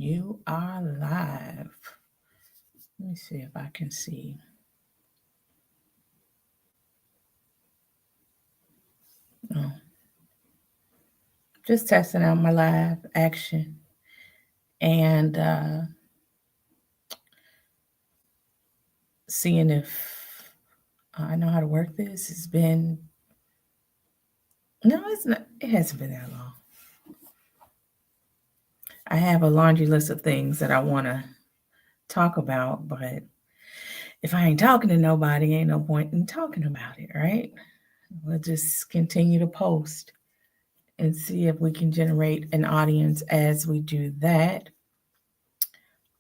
You are live. Let me see if I can see. Oh, just testing out my live action and seeing if I know how to work this. It's been no, it's not. It hasn't been that long. I have a laundry list of things that I want to talk about, but if I ain't talking to nobody, ain't no point in talking about it, right? We'll just continue to post and see if we can generate an audience as we do that.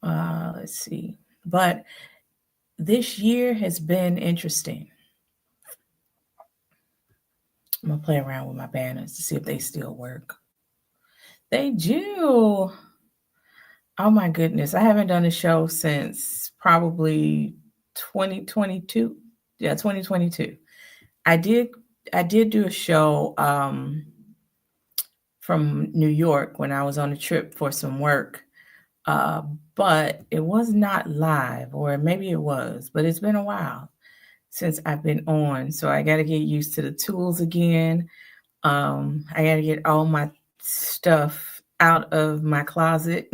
Let's see. But this year has been interesting. I'm going to play around with my banners to see if they still work. They do. Oh my goodness. I haven't done a show since probably 2022. Yeah, 2022. I did do a show from New York when I was on a trip for some work. But it was not live, or maybe it was, but it's been a while since I've been on. So I got to get used to the tools again. I got to get all my stuff out of my closet.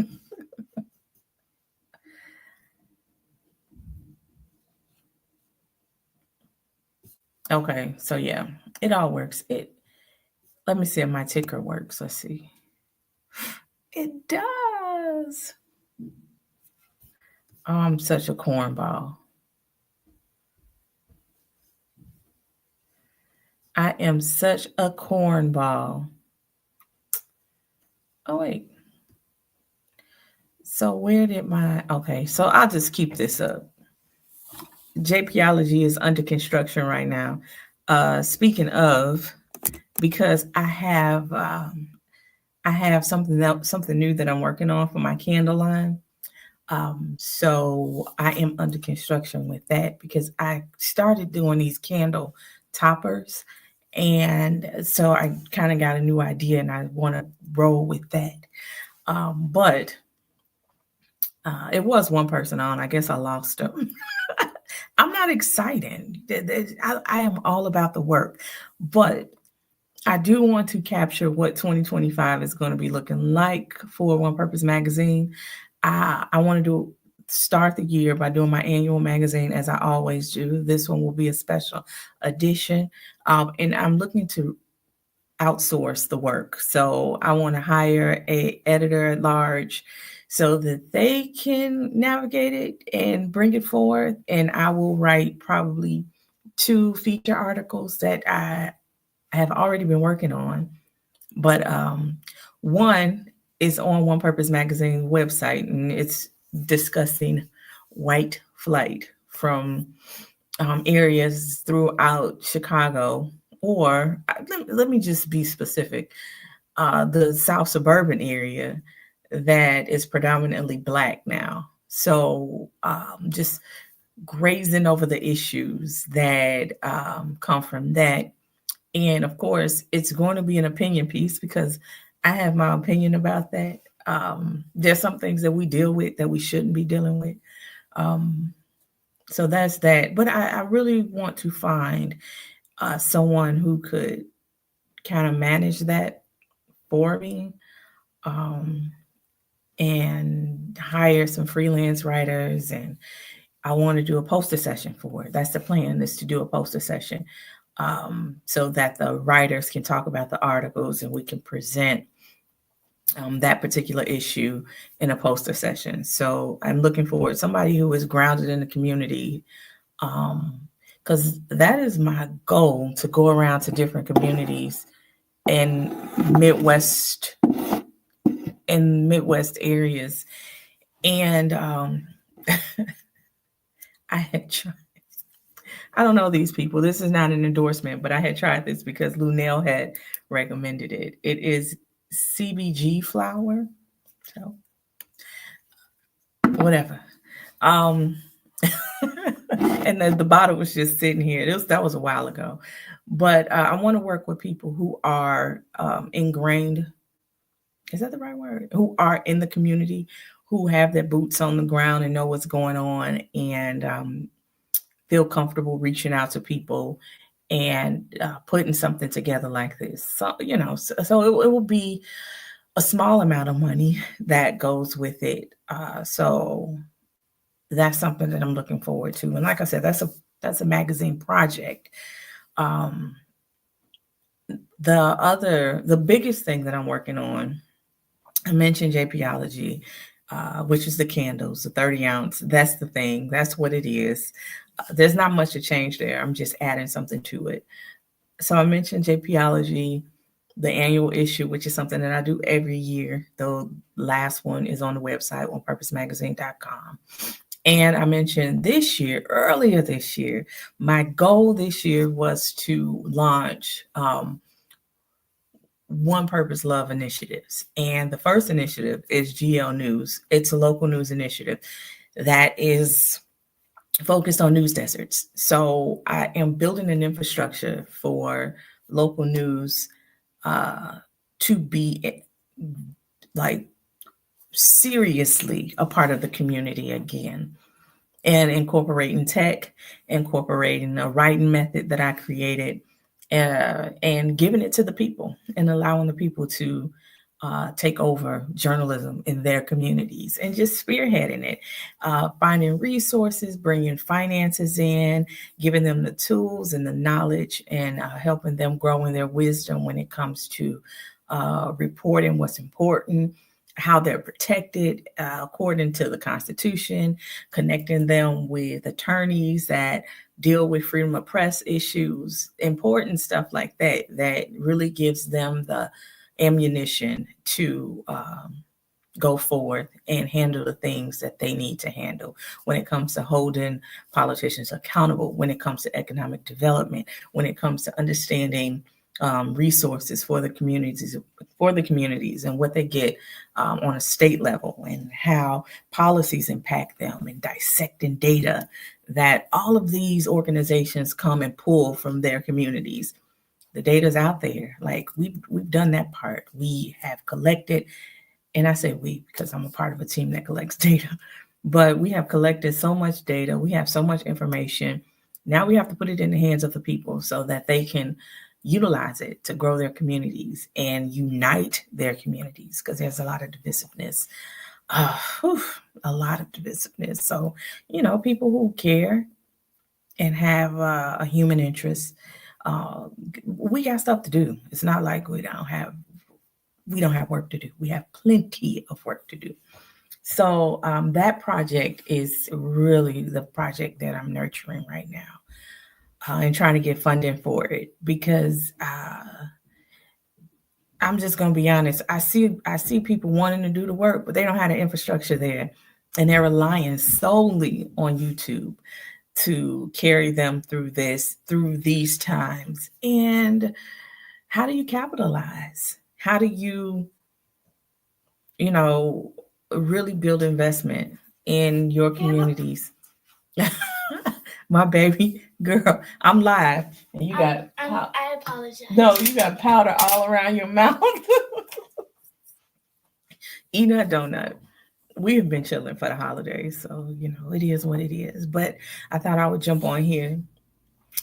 Okay, so yeah, it all works. Let me see if my ticker works. Let's see. It does. Oh, I'm such a cornball. I am such a cornball. Oh wait. So where did okay, so I'll just keep this up. JPology is under construction right now. Speaking of, because I have something new that I'm working on for my candle line. So I am under construction with that because I started doing these candle toppers. And so I kind of got a new idea and I want to roll with that. But it was one person on. I guess I lost them. I'm not excited. I am all about the work, but I do want to capture what 2025 is going to be looking like for One Purpose Magazine. I want to start the year by doing my annual magazine as I always do. This one will be a special edition, and I'm looking to outsource the work. So I want to hire a editor at large so that they can navigate it and bring it forth. And I will write probably 2 feature articles that I have already been working on. But one is on One Purpose Magazine website, and it's discussing white flight from areas throughout Chicago, or let me just be specific, the South suburban area that is predominantly Black now. So just grazing over the issues that come from that. And of course, it's going to be an opinion piece because I have my opinion about that. There's some things that we deal with that we shouldn't be dealing with. Um, so that's that. But I really want to find someone who could kind of manage that for me, um, and hire some freelance writers. And I want to do a poster session for it. That's the plan, is to do a poster session, so that the writers can talk about the articles and we can present that particular issue in a poster session. So I'm looking forward somebody who is grounded in the community, because that is my goal, to go around to different communities in Midwest areas. And I had tried. I don't know these people. This is not an endorsement, but I had tried this because Lunel had recommended it. It is CBG flour. So whatever. And the bottle was just sitting here. That was a while ago. But I want to work with people who are ingrained. Is that the right word? Who are in the community, who have their boots on the ground and know what's going on, and feel comfortable reaching out to people and putting something together like this. So, it will be a small amount of money that goes with it. So that's something that I'm looking forward to. And like I said, that's a magazine project. Um, the biggest thing that I'm working on, I mentioned JPology, which is the candles, the 30 ounce. That's the thing. That's what it is. There's not much to change there. I'm just adding something to it. So I mentioned JPology, the annual issue, which is something that I do every year. The last one is on the website, onepurposemagazine.com. And I mentioned earlier this year, my goal this year was to launch One Purpose Love initiatives. And the first initiative is GL News. It's a local news initiative that is focused on news deserts. So I am building an infrastructure for local news to be like seriously a part of the community again, and incorporating tech, incorporating a writing method that I created, and giving it to the people and allowing the people to take over journalism in their communities and just spearheading it, finding resources, bringing finances in, giving them the tools and the knowledge, and helping them grow in their wisdom when it comes to reporting what's important, how they're protected according to the Constitution, connecting them with attorneys that deal with freedom of press issues, important stuff like that, that really gives them the ammunition to go forth and handle the things that they need to handle when it comes to holding politicians accountable, when it comes to economic development, when it comes to understanding resources for the communities and what they get on a state level, and how policies impact them, and dissecting data that all of these organizations come and pull from their communities. The data's out there. Like we've done that part. We have collected, and I say we because I'm a part of a team that collects data, but we have collected so much data. We have so much information. Now we have to put it in the hands of the people so that they can utilize it to grow their communities and unite their communities, because there's a lot of divisiveness. A lot of divisiveness. So, people who care and have a human interest, we got stuff to do. It's not like we don't have work to do. We have plenty of work to do. So that project is really the project that I'm nurturing right now. And trying to get funding for it, because I'm just going to be honest. I see people wanting to do the work, but they don't have the infrastructure there, and they're relying solely on YouTube to carry them through these times. And how do you capitalize? How do you, really build investment in your communities? My baby girl, I'm live, and you got. I apologize. No, you got powder all around your mouth. Eat that donut. We have been chilling for the holidays, so it is what it is. But I thought I would jump on here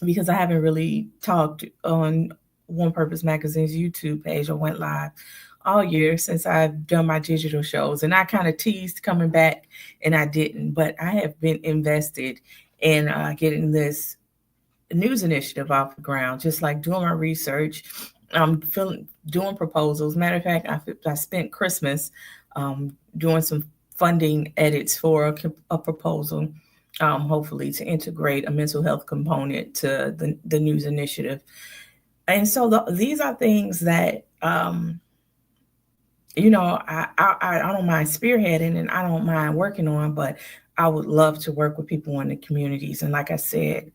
because I haven't really talked on One Purpose Magazine's YouTube page or went live all year since I've done my digital shows, and I kind of teased coming back, and I didn't. But I have been invested in getting this news initiative off the ground, just like doing my research, doing proposals. Matter of fact, I spent Christmas doing some funding edits for a proposal, hopefully to integrate a mental health component to the news initiative. And so these are things that I don't mind spearheading, and I don't mind working on, but I would love to work with people in the communities. And like I said,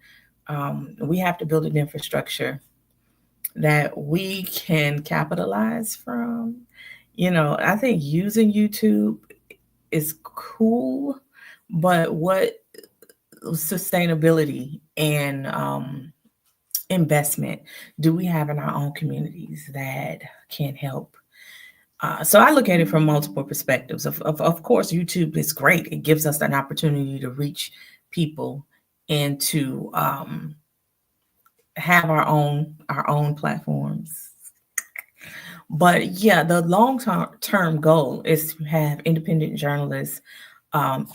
we have to build an infrastructure that we can capitalize from. I think using YouTube is cool, but what sustainability and investment do we have in our own communities that can help So I look at it from multiple perspectives. Of course, YouTube is great. It gives us an opportunity to reach people and to have our own platforms. But yeah, the long term goal is to have independent journalists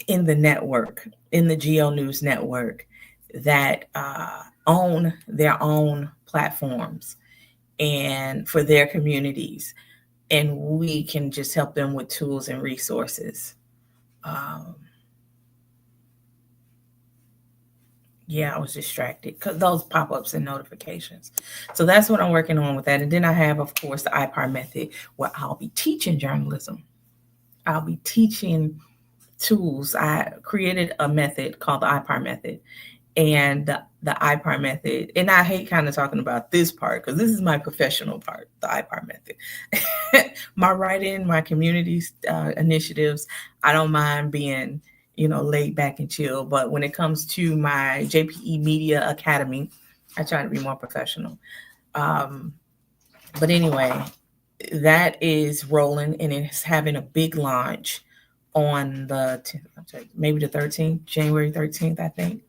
in the network, in the Geo News network, that own their own platforms and for their communities, and we can just help them with tools and resources. Um, yeah, I was distracted because those pop-ups and notifications. So that's what I'm working on with that. And then I have, of course, the IPAR method, where I'll be teaching journalism. I'll be teaching tools. I created a method called the IPAR method, and the IPAR method. And I hate kind of talking about this part because this is my professional part, the IPAR method. My writing, my community initiatives, I don't mind being, laid back and chill. But when it comes to my JPE Media Academy, I try to be more professional. But anyway, that is rolling and it's having a big launch on maybe the 13th, January 13th, I think,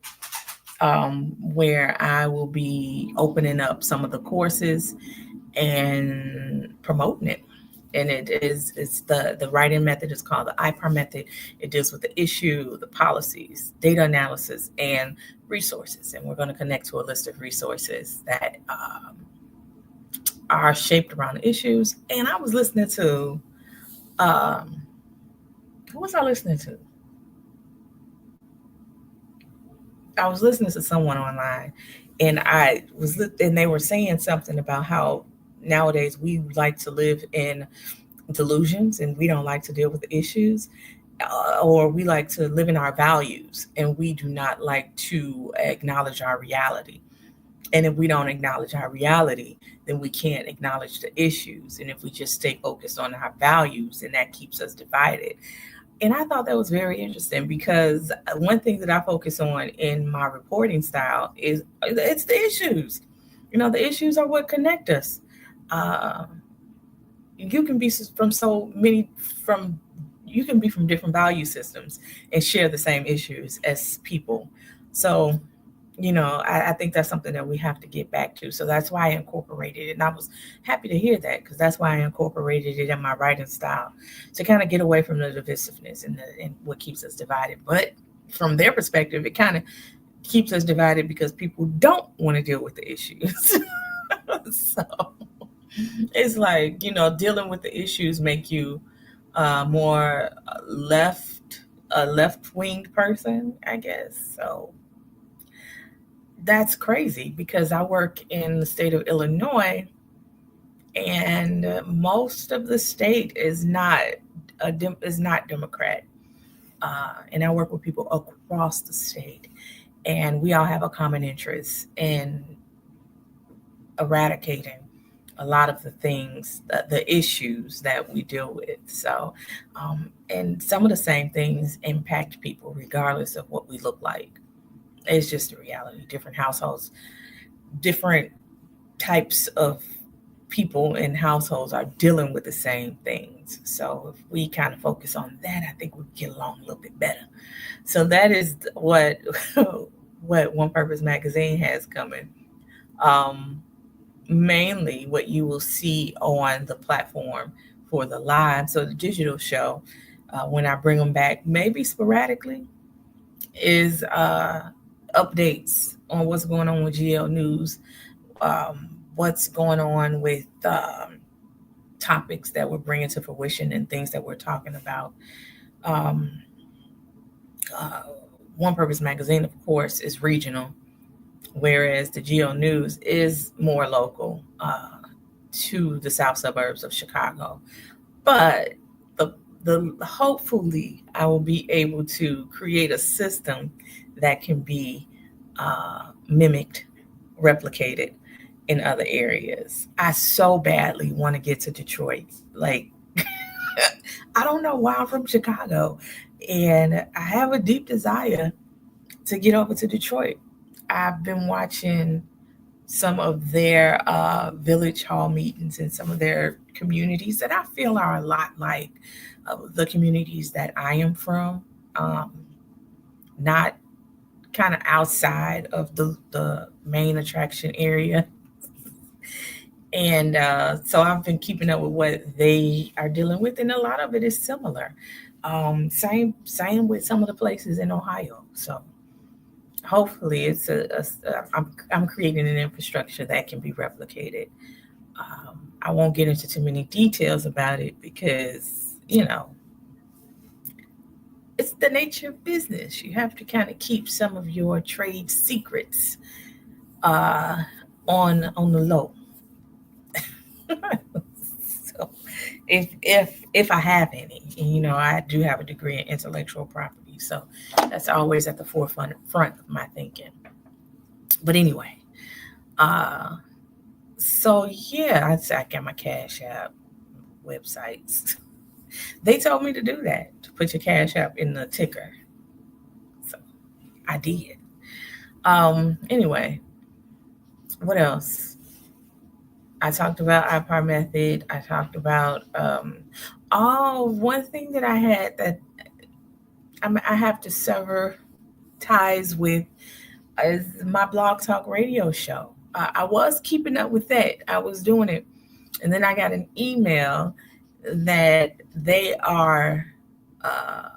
where I will be opening up some of the courses and promoting it. And it's the writing method is called the IPAR method. It deals with the issue, the policies, data analysis, and resources. And we're going to connect to a list of resources that are shaped around the issues. And I was listening to, who was I listening to? I was listening to someone online, and and they were saying something about how nowadays we like to live in delusions and we don't like to deal with the issues, or we like to live in our values and we do not like to acknowledge our reality. And if we don't acknowledge our reality, then we can't acknowledge the issues. And if we just stay focused on our values, then that keeps us divided. And I thought that was very interesting because one thing that I focus on in my reporting style is it's the issues. The issues are what connect us. Uh, you can be from so many from you can be from different value systems and share the same issues as people. So I think that's something that we have to get back to. So that's why I incorporated it. And I was happy to hear that because that's why I incorporated it in my writing style to kind of get away from the divisiveness and what keeps us divided. But from their perspective, it kind of keeps us divided because people don't want to deal with the issues. So it's like, dealing with the issues make you more a left-winged person, I guess. So that's crazy because I work in the state of Illinois, and most of the state is not Democrat, and I work with people across the state, and we all have a common interest in eradicating a lot of the things, the issues that we deal with. So, and some of the same things impact people regardless of what we look like. It's just a reality. Different households, different types of people in households are dealing with the same things. So if we kind of focus on that, I think we get along a little bit better. So that is what what One Purpose Magazine has coming. Mainly what you will see on the platform for the live. So the digital show, when I bring them back, maybe sporadically, is updates on what's going on with GL News, what's going on with topics that we're bringing to fruition and things that we're talking about. Um, uh, One Purpose Magazine, of course, is regional, whereas the GL News is more local to the south suburbs of Chicago. But the hopefully I will be able to create a system that can be mimicked, replicated in other areas. I so badly want to get to Detroit. Like, I don't know why I'm from Chicago, and I have a deep desire to get over to Detroit. I've been watching some of their village hall meetings and some of their communities that I feel are a lot like the communities that I am from, um, not kind of outside of the main attraction area. And so I've been keeping up with what they are dealing with, and a lot of it is similar. Same with some of the places in Ohio. So hopefully, I'm creating an infrastructure that can be replicated. I won't get into too many details about it because it's the nature of business. You have to kind of keep some of your trade secrets uh, on the low. So if I have any, and, I do have a degree in intellectual property, so that's always at the front of my thinking. But anyway, uh, so yeah, I got my Cash App websites. They told me to do that, to put your Cash App in the ticker, so I did. Anyway, what else? I talked about iPar method. I talked about one thing that I had that I have to sever ties with is my Blog Talk Radio show. I was keeping up with that. I was doing it, and then I got an email that they are uh,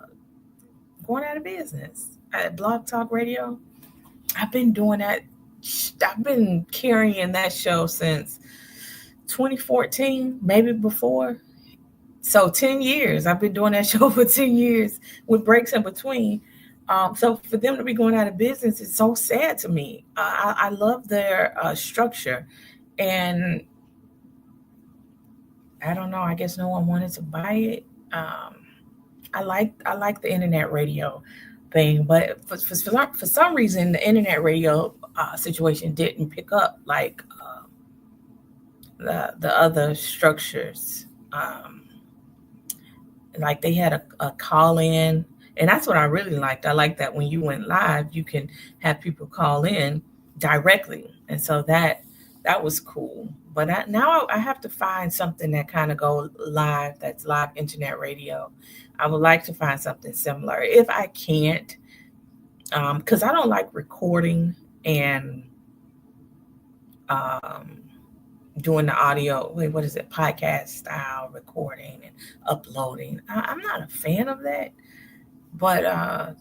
going out of business at Blog Talk Radio. I've been doing that. I've been carrying that show since 2014, maybe before. So 10 years. I've been doing that show for 10 years with breaks in between. So for them to be going out of business is so sad to me. I love their structure, and I don't know. I guess no one wanted to buy it. I like the internet radio thing, but for some reason the internet radio situation didn't pick up like the other structures. Like they had a call in, and that's what I really liked. I like that when you went live, you can have people call in directly, and so that was cool. But now I have to find something that kind of go live. That's live internet radio. I would like to find something similar if I can't, because I don't like recording and um, doing the audio. Wait, what is it? Podcast style recording and uploading. I'm not a fan of that. But I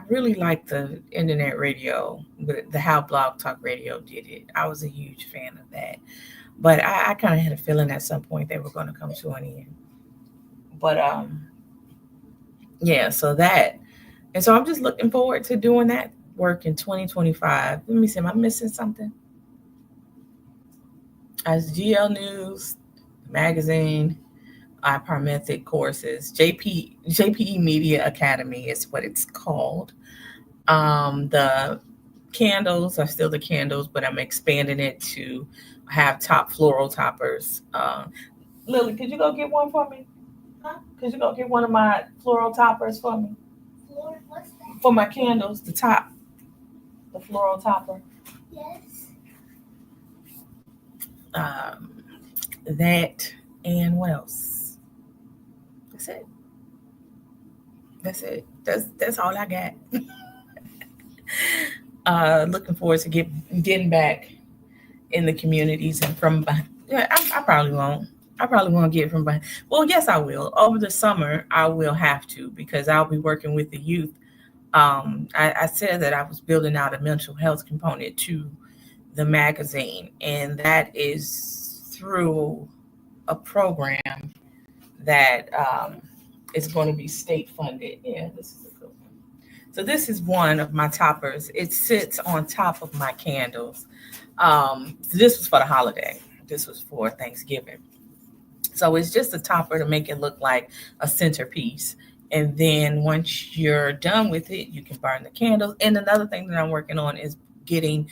really like the internet radio, the how Blog Talk Radio did it. I was a huge fan of that. But I kind of had a feeling at some point they were going to come to an end. But yeah, so that. And so I'm just looking forward to doing that work in 2025. Let me see, am I missing something? As GL News, magazine, iPar Method courses, JPE Media Academy is what it's called. The candles are still the candles, but I'm expanding it to have top floral toppers. Lily, could you go get one for me? Huh? Could you go get one of my floral toppers for me? Floral, what's that? For my candles, the floral topper. Yes. That and what else? That's it. That's all I got. Looking forward to getting back in the communities and from behind. Yeah, I probably won't. I probably won't get from behind. Well, yes, I will. Over the summer, I will have to because I'll be working with the youth. I said that I was building out a mental health component to the magazine, and that is through a program that is going to be state funded. Yeah, this is a good one. So this is one of my toppers. It sits on top of my candles. So this was for the holiday. This was for Thanksgiving. So it's just a topper to make it look like a centerpiece. And then once you're done with it, you can burn the candles. And another thing that I'm working on is getting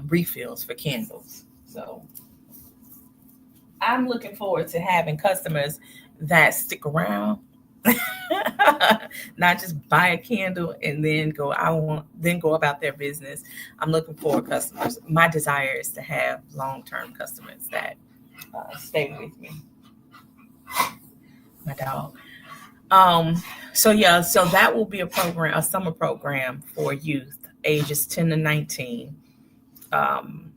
refills for candles. So I'm looking forward to having customers that stick around Not just buy a candle and then go about their business. I'm looking for customers. My desire is to have long-term customers that stay with me. My dog. Um, so yeah, so that will be a summer program for youth ages 10 to 19. Um,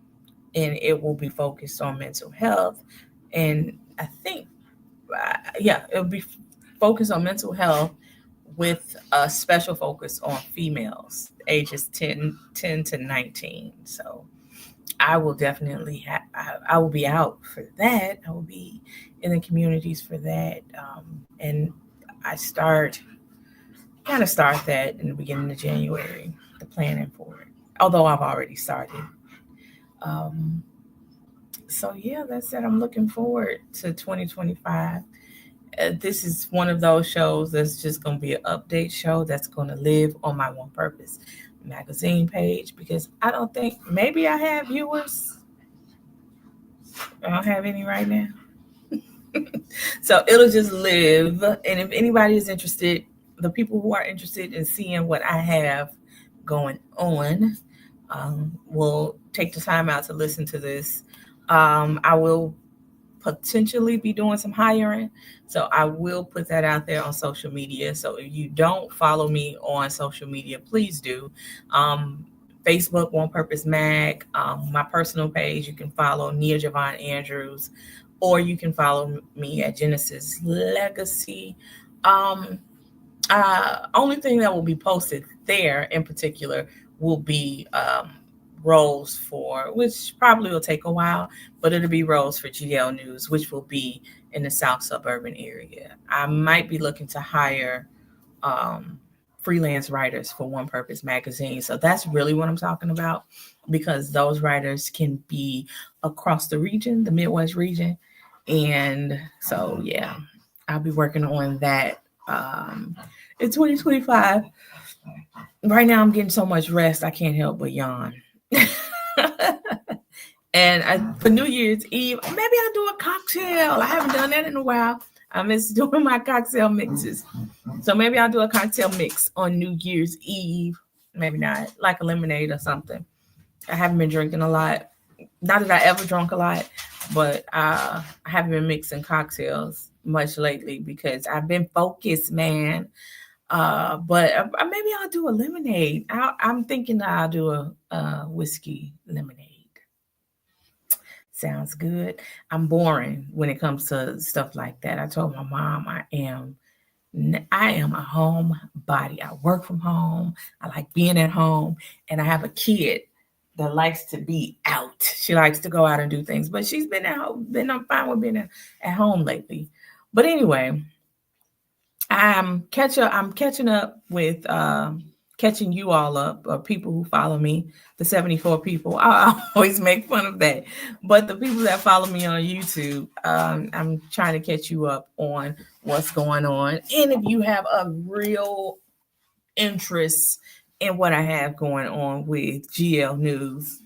and it will be focused on mental health. And I think, yeah, it'll be focused on mental health with a special focus on females ages 10 to 19. So I will definitely I will be out for that. I will be in the communities for that. And I start that in the beginning of January, the planning for it. Although I've already started. Um, so yeah, that's it. I'm looking forward to 2025. This is one of those shows that's just going to be an update show that's going to live on my One Purpose magazine page because I don't think maybe I have viewers. I don't have any right now. So it'll just live. And if anybody is interested, the people who are interested in seeing what I have going on will take the time out to listen to this. I will potentially be doing some hiring. So I will put that out there on social media. So if you don't follow me on social media, please do. Um, Facebook, One Purpose Mag, my personal page, you can follow Nia Javon Andrews, or you can follow me at Genesis Legacy. Um, Only thing that will be posted there in particular will be roles for, which probably will take a while, but it'll be roles for GL News, which will be in the South suburban area. I might be looking to hire um, freelance writers for One Purpose Magazine. So that's really what I'm talking about because those writers can be across the region, the Midwest region. And so, yeah, I'll be working on that in 2025. Right now, I'm getting so much rest, I can't help but yawn. And for New Year's Eve, maybe I'll do a cocktail. I haven't done that in a while. I miss doing my cocktail mixes. So maybe I'll do a cocktail mix on New Year's Eve. Maybe not, like a lemonade or something. I haven't been drinking a lot. Not that I ever drunk a lot, but I haven't been mixing cocktails much lately because I've been focused, man. But maybe I'll do a lemonade. I'm thinking I'll do a whiskey lemonade. Sounds good. I'm boring when it comes to stuff like that. I told my mom I am a homebody. I work from home. I like being at home, and I have a kid that likes to be out. She likes to go out and do things, but she's been fine with being at home lately. But anyway, I'm catching up with catching you all up, or people who follow me, the 74 people. I always make fun of that. But the people that follow me on YouTube, I'm trying to catch you up on what's going on. And if you have a real interest in what I have going on with GL News,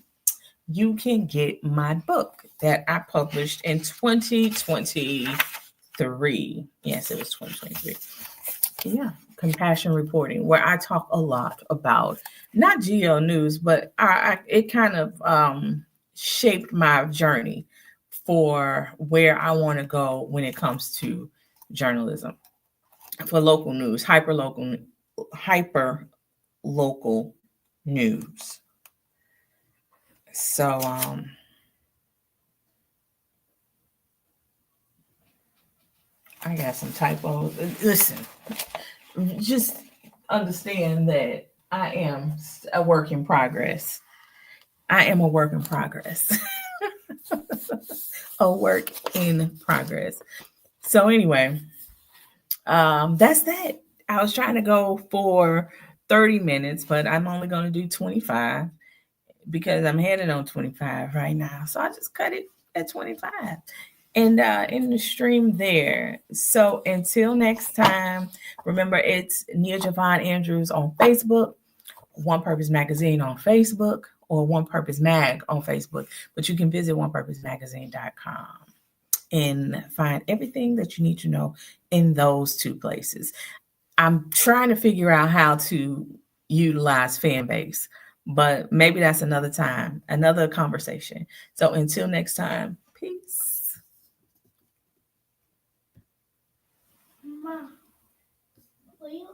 you can get my book that I published in 2023. Yes, it was 2023. Yeah, compassion reporting, where I talk a lot about not GL News, but it kind of shaped my journey for where I want to go when it comes to journalism for local news, hyper local news. So I got some typos. Listen, just understand that I am a work in progress. I am a work in progress. A work in progress. So anyway, that's that. I was trying to go for 30 minutes, but I'm only going to do 25 because I'm headed on 25 right now. So I just cut it at 25 and in the stream there. So until next time, remember it's Nia Javon Andrews on Facebook, One Purpose Magazine on Facebook, or One Purpose Mag on Facebook. But you can visit onepurposemagazine.com and find everything that you need to know in those two places. I'm trying to figure out how to utilize fan base, but maybe that's another time, another conversation. So until next time, peace. Ma, will you